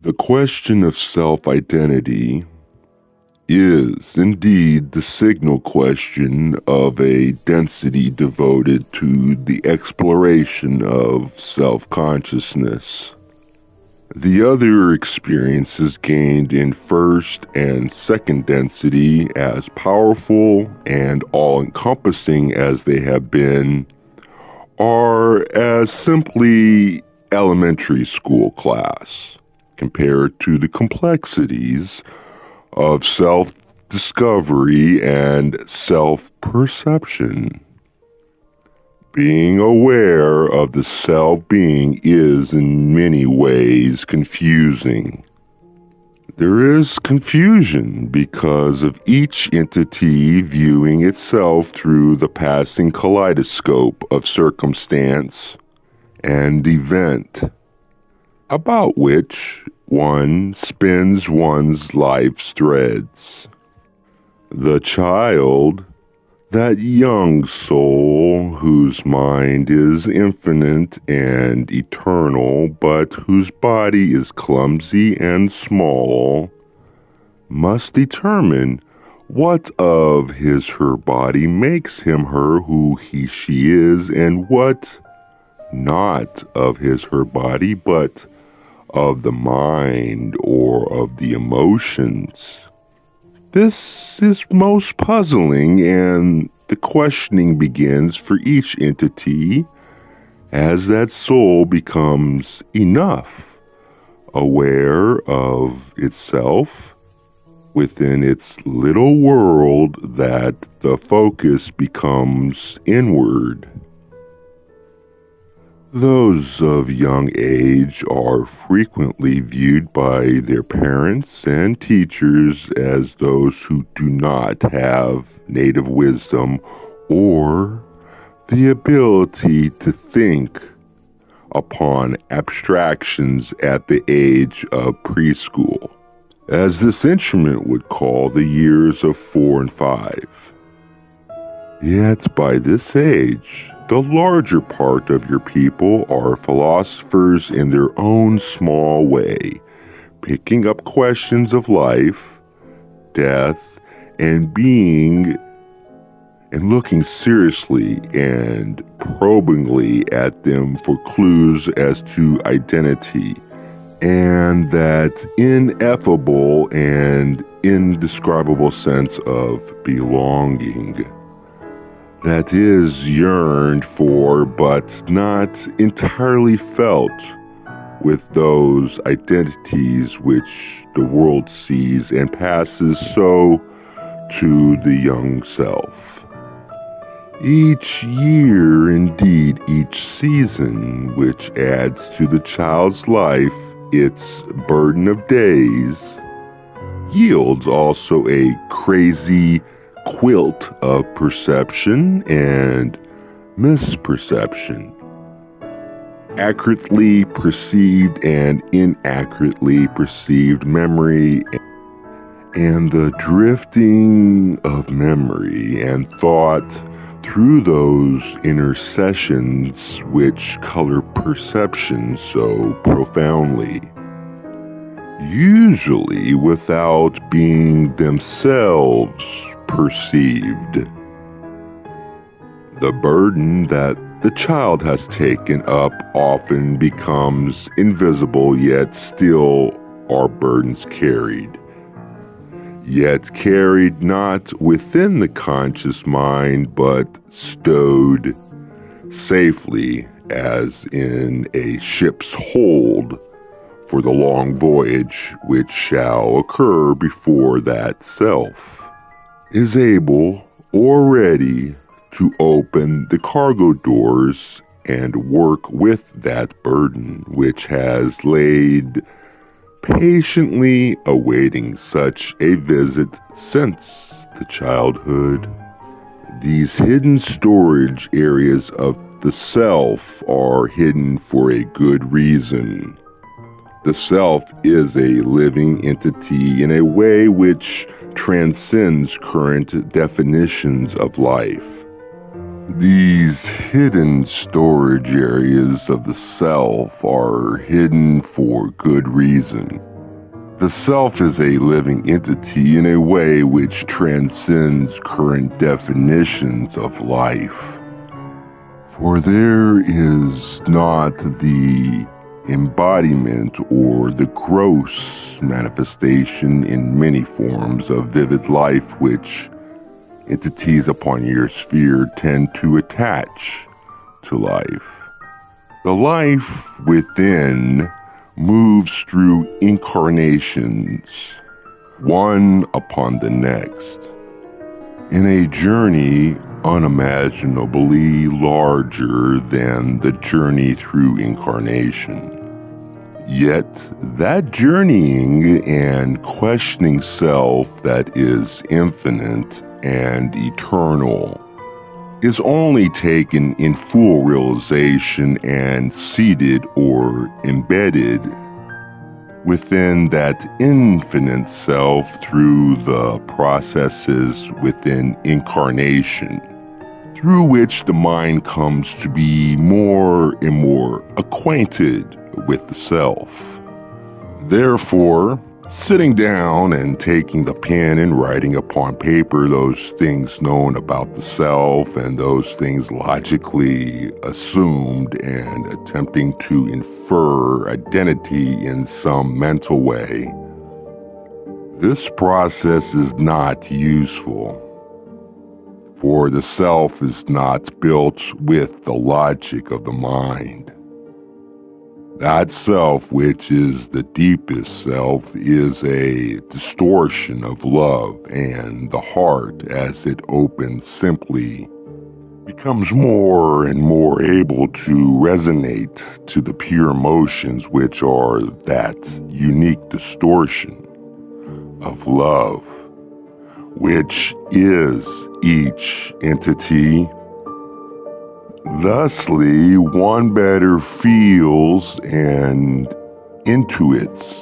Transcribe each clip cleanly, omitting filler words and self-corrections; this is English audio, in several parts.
The question of self-identity is indeed the signal question of a density devoted to the exploration of self-consciousness. The other experiences gained in first and second density, as powerful and all-encompassing as they have been, are as simply elementary school class compared to the complexities of self-discovery and self-perception. Being aware of the self-being is in many ways confusing. There is confusion because of each entity viewing itself through the passing kaleidoscope of circumstance and event, about which one spins one's life's threads. The child, that young soul whose mind is infinite and eternal, but whose body is clumsy and small, must determine what of her body makes him her who she is, and what not of her body, but of the mind or of the emotions. This is most puzzling, and the questioning begins for each entity as that soul becomes enough aware of itself within its little world that the focus becomes inward. Those of young age are frequently viewed by their parents and teachers as those who do not have native wisdom or the ability to think upon abstractions at the age of preschool, as this instrument would call the years of 4 and 5. Yet by this age, the larger part of your people are philosophers in their own small way, picking up questions of life, death, and being, and looking seriously and probingly at them for clues as to identity, and that ineffable and indescribable sense of belonging that is yearned for but not entirely felt with those identities which the world sees and passes so to the young self. Each year, indeed each season, which adds to the child's life its burden of days, yields also a crazy quilt of perception and misperception, accurately perceived and inaccurately perceived memory, and the drifting of memory and thought through those intercessions which color perception so profoundly, usually without being themselves perceived. The burden that the child has taken up often becomes invisible, yet still are burdens carried. Yet carried not within the conscious mind, but stowed safely as in a ship's hold for the long voyage which shall occur before that self is able or ready to open the cargo doors and work with that burden which has laid patiently awaiting such a visit since the childhood. These hidden storage areas of the self are hidden for a good reason. The self is a living entity in a way which transcends current definitions of life. These hidden storage areas of the self are hidden for good reason. The self is a living entity in a way which transcends current definitions of life. For there is not the embodiment or the gross manifestation in many forms of vivid life which entities upon your sphere tend to attach to life. The life within moves through incarnations, one upon the next, in a journey unimaginably larger than the journey through incarnation. Yet that journeying and questioning self that is infinite and eternal is only taken in full realization and seated or embedded within that infinite self through the processes within incarnation, through which the mind comes to be more and more acquainted with the self. Therefore, sitting down and taking the pen and writing upon paper those things known about the self and those things logically assumed and attempting to infer identity in some mental way, this process is not useful. For the self is not built with the logic of the mind. That self, which is the deepest self, is a distortion of love, and the heart, as it opens simply, becomes more and more able to resonate to the pure emotions which are that unique distortion of love, which is each entity. Thusly, one better feels and intuits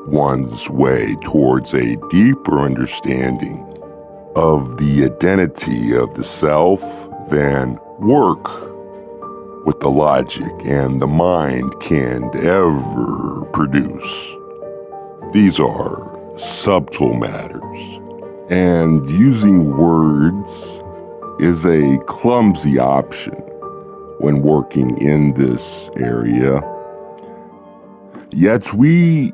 one's way towards a deeper understanding of the identity of the self than work with the logic and the mind can ever produce. These are subtle matters, and using words is a clumsy option when working in this area. Yet we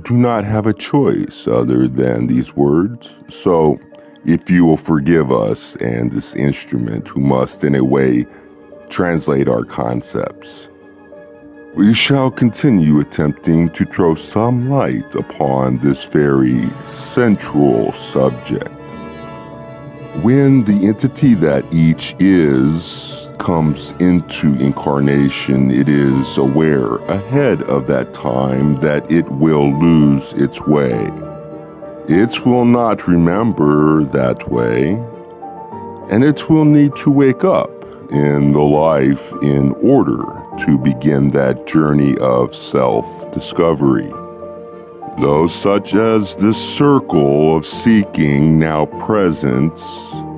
do not have a choice other than these words. So if you will forgive us and this instrument who must in a way translate our concepts, we shall continue attempting to throw some light upon this very central subject. When the entity that each is comes into incarnation, it is aware ahead of that time that it will lose its way. It will not remember that way, and it will need to wake up in the life in order to begin that journey of self-discovery. Those such as this circle of seeking now present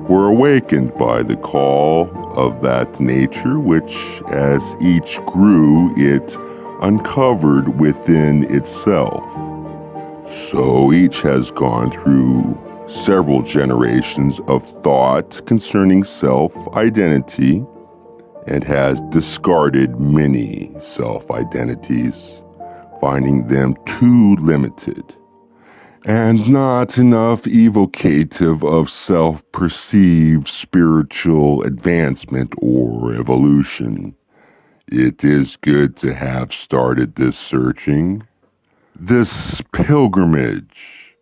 were awakened by the call of that nature which, as each grew, it uncovered within itself. So each has gone through several generations of thought concerning self-identity and has discarded many self-identities, finding them too limited and not enough evocative of self-perceived spiritual advancement or evolution. It is good to have started this searching, this pilgrimage,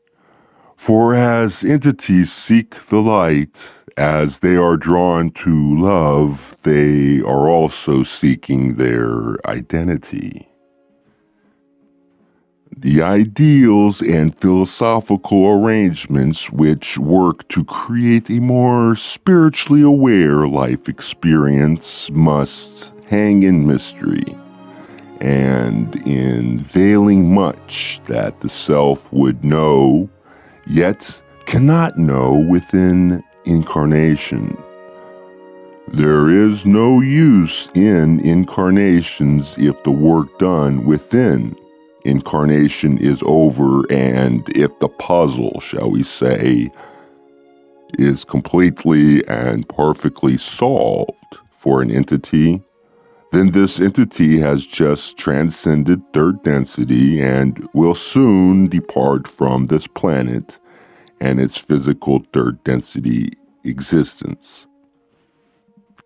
for as entities seek the light, as they are drawn to love, they are also seeking their identity. The ideals and philosophical arrangements which work to create a more spiritually aware life experience must hang in mystery and in veiling much that the self would know, yet cannot know within incarnation. There is no use in incarnations if the work done within incarnation is over, and if the puzzle, shall we say, is completely and perfectly solved for an entity, then this entity has just transcended third density and will soon depart from this planet and its physical third density existence.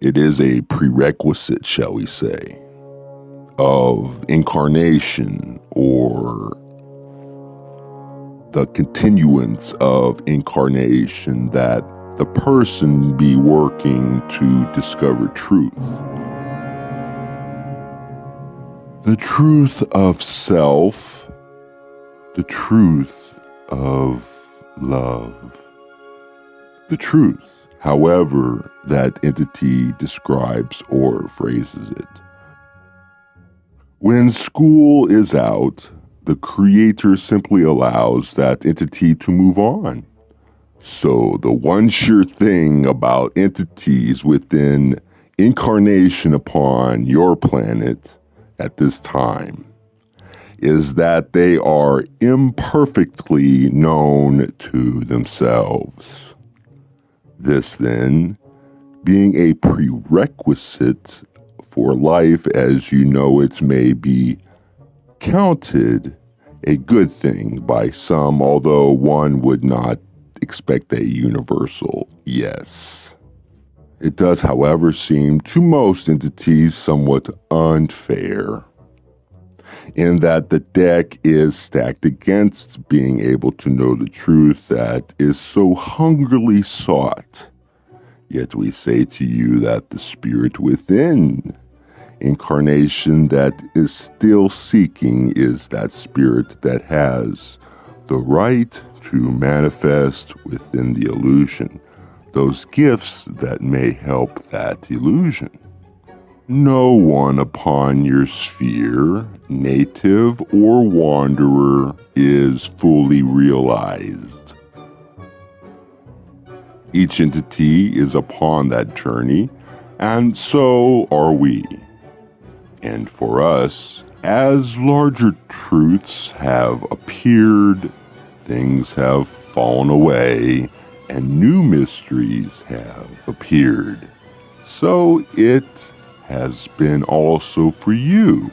It is a prerequisite, shall we say, of incarnation, or the continuance of incarnation, that the person be working to discover truth. The truth of self, the truth of love, the truth, however that entity describes or phrases it. When school is out, the Creator simply allows that entity to move on. So the one sure thing about entities within incarnation upon your planet at this time is that they are imperfectly known to themselves. This, then, being a prerequisite for life as you know it may be counted a good thing by some, although one would not expect a universal yes. It does, however, seem to most entities somewhat unfair, in that the deck is stacked against being able to know the truth that is so hungrily sought. Yet we say to you that the spirit within incarnation that is still seeking is that spirit that has the right to manifest within the illusion those gifts that may help that illusion. No one upon your sphere, native or wanderer, is fully realized. Each entity is upon that journey, and so are we. And for us, as larger truths have appeared, things have fallen away, and new mysteries have appeared. So it has been also for you,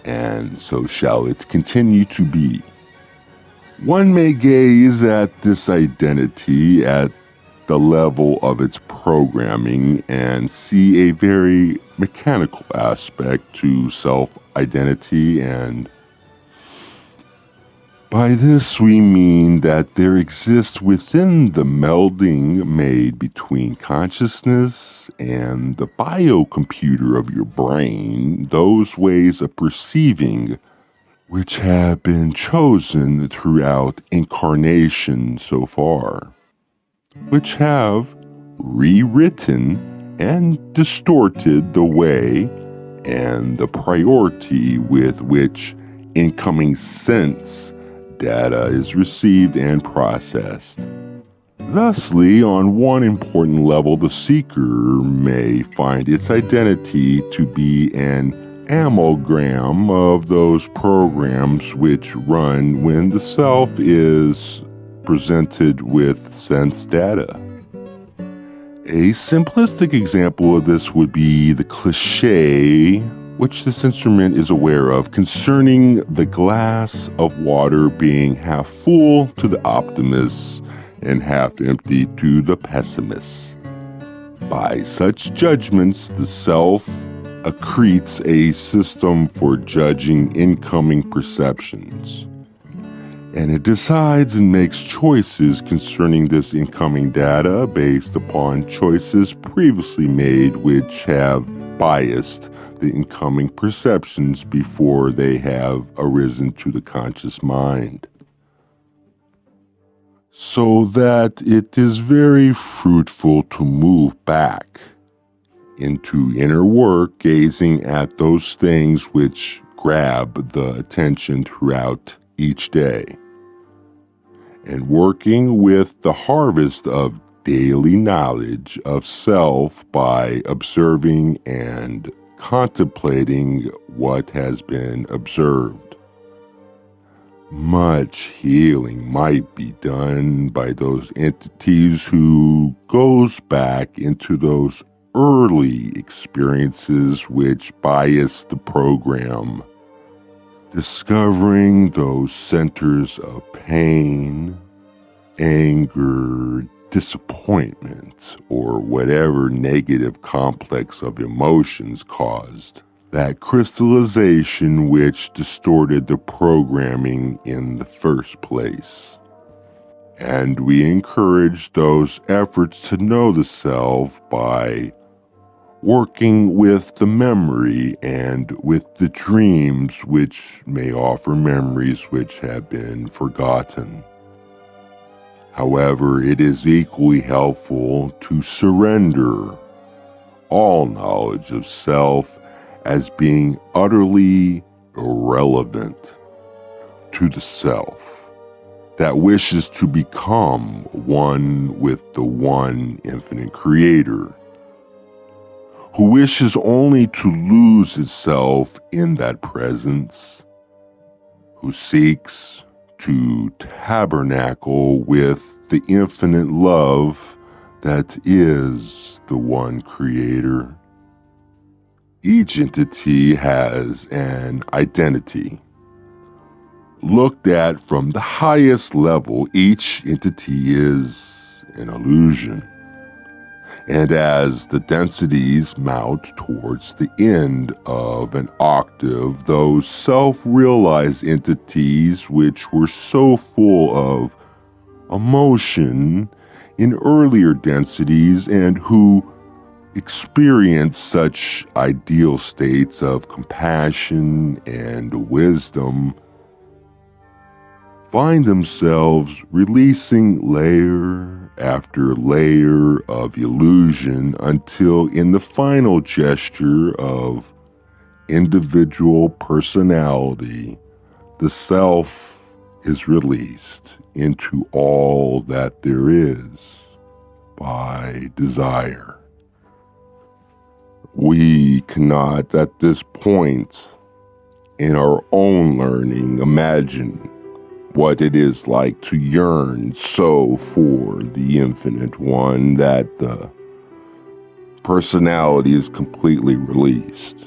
and so shall it continue to be. One may gaze at this identity at the level of its programming and see a very mechanical aspect to self-identity, and by this we mean that there exists within the melding made between consciousness and the biocomputer of your brain those ways of perceiving which have been chosen throughout incarnation so far, which have rewritten and distorted the way and the priority with which incoming sense data is received and processed. Thusly, on one important level, the seeker may find its identity to be an amalgam of those programs which run when the self is presented with sense data. A simplistic example of this would be the cliche which this instrument is aware of concerning the glass of water being half full to the optimists and half empty to the pessimists. By such judgments, the self accretes a system for judging incoming perceptions, and it decides and makes choices concerning this incoming data based upon choices previously made which have biased the incoming perceptions before they have arisen to the conscious mind. So that it is very fruitful to move back into inner work, gazing at those things which grab the attention throughout each day, and working with the harvest of daily knowledge of self by observing and contemplating what has been observed. Much healing might be done by those entities who goes back into those early experiences which bias the program, discovering those centers of pain, anger, disappointment, or whatever negative complex of emotions caused that crystallization which distorted the programming in the first place. And we encourage those efforts to know the self by working with the memory and with the dreams which may offer memories which have been forgotten. However, it is equally helpful to surrender all knowledge of self as being utterly irrelevant to the self that wishes to become one with the one infinite creator, who wishes only to lose itself in that presence, who seeks to tabernacle with the infinite love that is the one creator. Each entity has an identity. Looked at from the highest level, each entity is an illusion. And as the densities mount towards the end of an octave, those self-realized entities which were so full of emotion in earlier densities and who experience such ideal states of compassion and wisdom find themselves releasing layer after layer of illusion until in the final gesture of individual personality, the self is released into all that there is by desire. We cannot at this point in our own learning imagine what it is like to yearn so for the infinite one that the personality is completely released.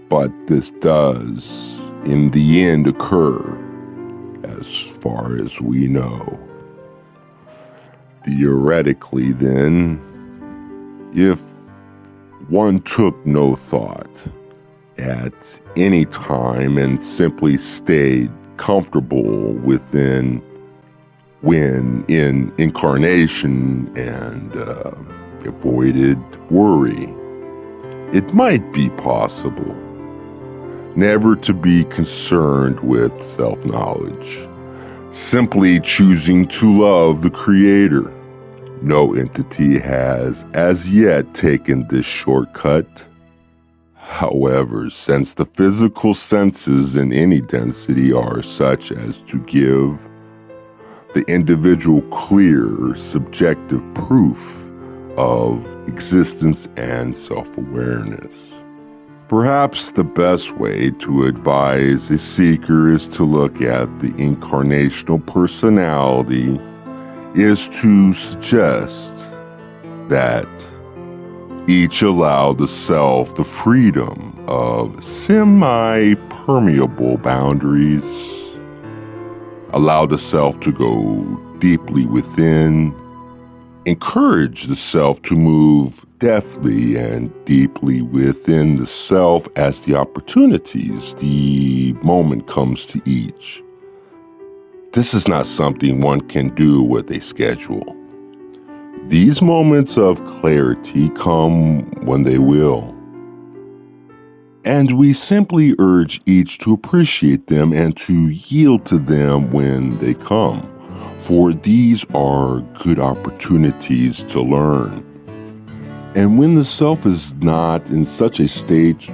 But this does, in the end, occur, as far as we know. Theoretically, then, if one took no thought at any time and simply stayed comfortable when in incarnation and avoided worry, it might be possible never to be concerned with self-knowledge, simply choosing to love the Creator. No entity has as yet taken this shortcut. However, since the physical senses in any density are such as to give the individual clear, subjective proof of existence and self-awareness, perhaps the best way to advise a seeker is to look at the incarnational personality is to suggest that each allow the self the freedom of semi-permeable boundaries, allow the self to go deeply within, encourage the self to move deftly and deeply within the self as the opportunities, the moment comes to each. This is not something one can do with a schedule. These moments of clarity come when they will. And we simply urge each to appreciate them and to yield to them when they come, for these are good opportunities to learn. And when the self is not in such a state,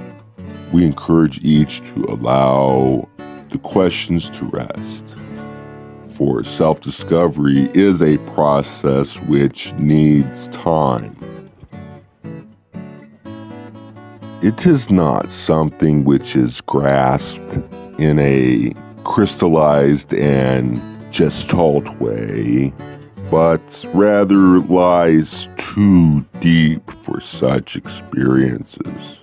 we encourage each to allow the questions to rest. for self-discovery is a process which needs time. It is not something which is grasped in a crystallized and gestalt way, but rather lies too deep for such experiences.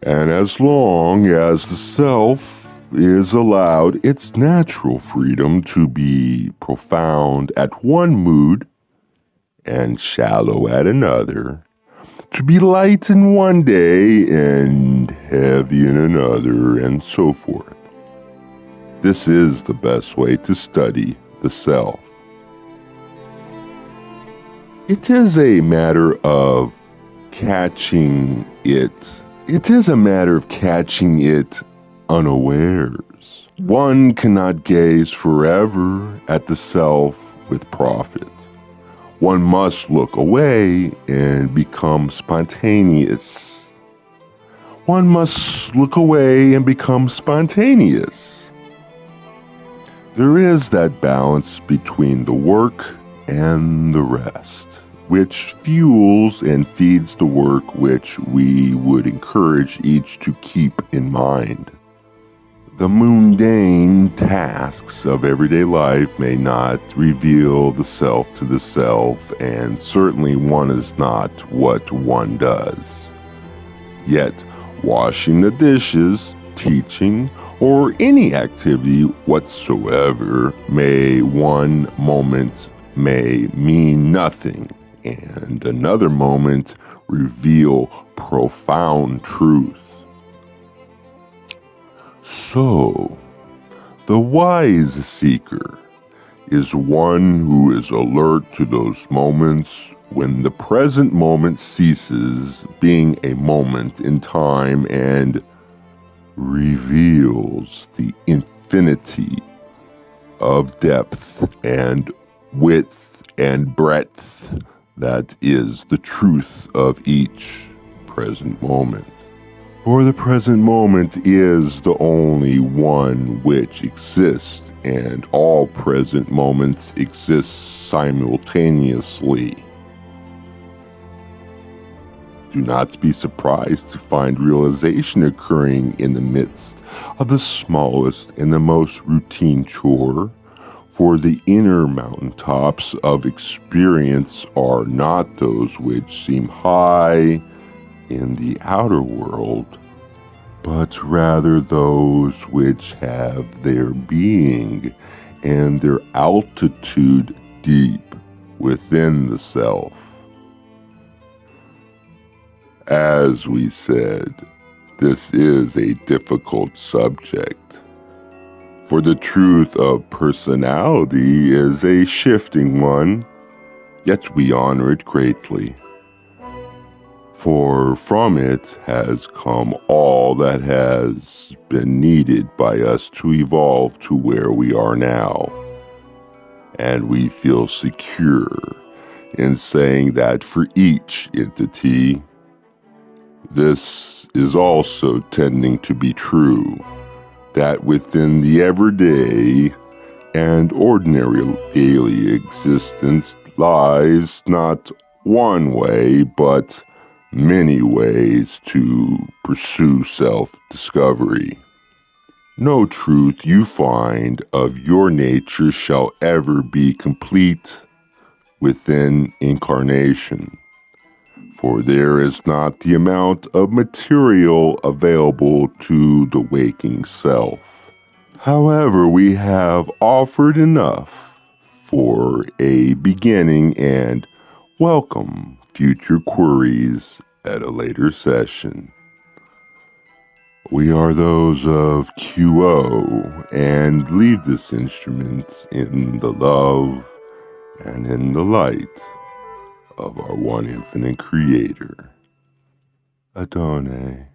And as long as the self is allowed its natural freedom to be profound at one mood and shallow at another, to be light in one day and heavy in another, and so forth. This is the best way to study the self. It is a matter of catching it. It is a matter of catching it unawares. One cannot gaze forever at the self with profit. One must look away and become spontaneous. One must look away and become spontaneous. There is that balance between the work and the rest, which fuels and feeds the work which we would encourage each to keep in mind. The mundane tasks of everyday life may not reveal the self to the self, and certainly one is not what one does. Yet, washing the dishes, teaching, or any activity whatsoever may one moment may mean nothing, and another moment reveal profound truth. So, the wise seeker is one who is alert to those moments when the present moment ceases being a moment in time and reveals the infinity of depth and width and breadth that is the truth of each present moment. For the present moment is the only one which exists, and all present moments exist simultaneously. Do not be surprised to find realization occurring in the midst of the smallest and the most routine chore, for the inner mountaintops of experience are not those which seem high in the outer world, but rather those which have their being and their altitude deep within the self. As we said, this is a difficult subject, for the truth of personality is a shifting one, yet we honor it greatly. For from it has come all that has been needed by us to evolve to where we are now. And we feel secure in saying that for each entity, this is also tending to be true, that within the everyday and ordinary daily existence lies not one way, but many ways to pursue self-discovery. No truth you find of your nature shall ever be complete within incarnation, for there is not the amount of material available to the waking self. However, we have offered enough for a beginning and welcome future queries at a later session. We are those of QO and leave this instrument in the love and in the light of our one infinite creator. Adonai.